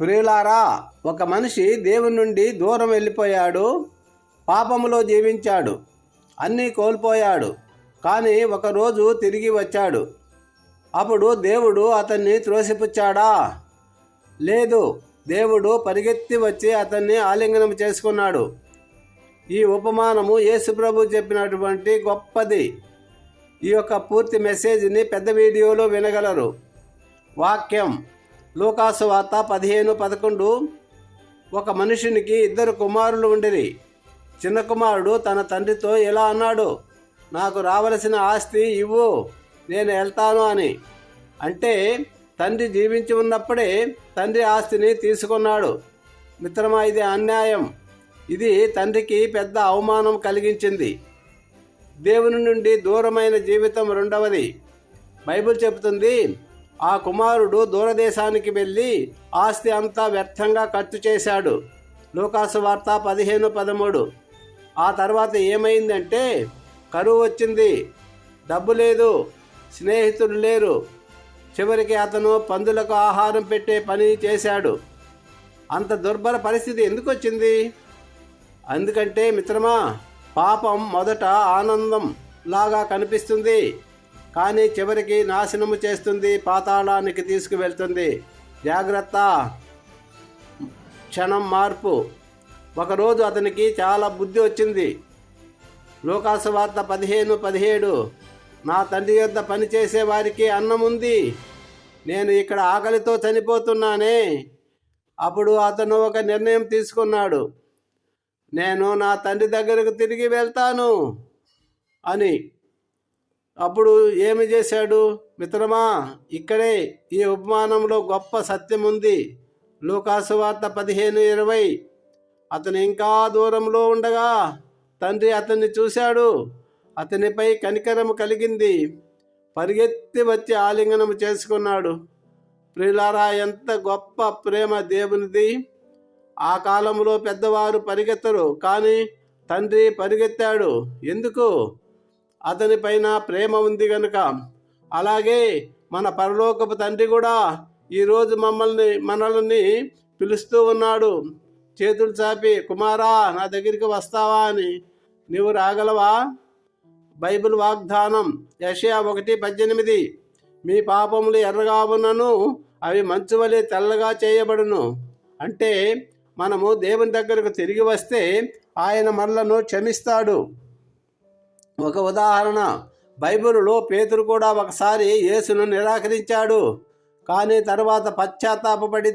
ప్రియులారా, ఒక మనిషి దేవుని నుండి దూరం వెళ్ళిపోయాడు, పాపములో జీవించాడు, అన్నీ కోల్పోయాడు. కానీ ఒకరోజు తిరిగి వచ్చాడు. అప్పుడు దేవుడు అతన్ని త్రోసిపుచ్చాడా? లేదు. దేవుడు పరిగెత్తి వచ్చి అతన్ని ఆలింగనం చేసుకున్నాడు. ఈ ఉపమానము యేసుప్రభు చెప్పినటువంటి గొప్పది. ఈ యొక్క పూర్తి మెసేజ్ని పెద్ద వీడియోలో వినగలరు. వాక్యం లూకాసు వార్త 15:11. ఒక మనుషునికి 2 కుమారులు ఉండిరి. చిన్న కుమారుడు తన తండ్రితో ఇలా అన్నాడు, నాకు రావలసిన ఆస్తి ఇవ్వు, నేను వెళ్తాను అని. అంటే తండ్రి జీవించి ఉన్నప్పుడే తండ్రి ఆస్తిని తీసుకున్నాడు. మిత్రమా, ఇది అన్యాయం. ఇది తండ్రికి పెద్ద అవమానం కలిగించింది. దేవుని నుండి దూరమైన జీవితం రెండవది. బైబిల్ చెబుతుంది, ఆ కుమారుడు దూరదేశానికి వెళ్ళి ఆస్తి అంతా వ్యర్థంగా ఖర్చు చేశాడు. లూకాసు వార్త 15:13. ఆ తర్వాత ఏమైందంటే కరువు వచ్చింది, డబ్బు లేదు, స్నేహితులు లేరు. చివరికి అతను పందులకు ఆహారం పెట్టే పని చేశాడు. అంత దుర్భర పరిస్థితి ఎందుకు వచ్చింది? ఎందుకంటే మిత్రమా, పాపం మొదట ఆనందం లాగా కనిపిస్తుంది, కానీ చివరికి నాశనము చేస్తుంది, పాతాళానికి తీసుకువెళ్తుంది. జాగ్రత్త. క్షణం మార్పు. ఒకరోజు అతనికి చాలా బుద్ధి వచ్చింది. లూకాసు వార్త 15:17. నా తండ్రి యొద్ద పనిచేసే వారికి అన్నం ఉంది, నేను ఇక్కడ ఆకలితో చనిపోతున్నానే. అప్పుడు అతను ఒక నిర్ణయం తీసుకున్నాడు, నేను నా తండ్రి దగ్గరకు తిరిగి వెళ్తాను అని. అప్పుడు ఏమి చేశాడు? మిత్రమా, ఇక్కడే ఈ ఉపమానంలో గొప్ప సత్యం ఉంది. లూకాసు వార్త 15:20. అతను ఇంకా దూరంలో ఉండగా తండ్రి అతన్ని చూశాడు, అతనిపై కనికరము కలిగింది, పరిగెత్తి వచ్చి ఆలింగనము చేసుకున్నాడు. ప్రియులారా, ఎంత గొప్ప ప్రేమ దేవునిది! ఆ కాలంలో పెద్దవారు పరిగెత్తరు, కానీ తండ్రి పరిగెత్తాడు. ఎందుకు? అతని పైన ప్రేమ ఉంది గనుక. అలాగే మన పరలోకపు తండ్రి కూడా ఈరోజు మనల్ని పిలుస్తూ ఉన్నాడు, చేతులు చాపి, కుమారా నా దగ్గరికి వస్తావా అని. నీవు రాగలవా? బైబిల్ వాగ్దానం యెషయా 1:18. మీ పాపములు ఎర్రగా ఉన్నను అవి మంచు వలె తెల్లగా చేయబడును. అంటే మనము దేవుని దగ్గరకు తిరిగి వస్తే ఆయన మనలను క్షమిస్తాడు. ఒక ఉదాహరణ, బైబిలులో పేతురు కూడా ఒకసారి యేసును నిరాకరించాడు, కానీ తర్వాత పశ్చాత్తాపపడి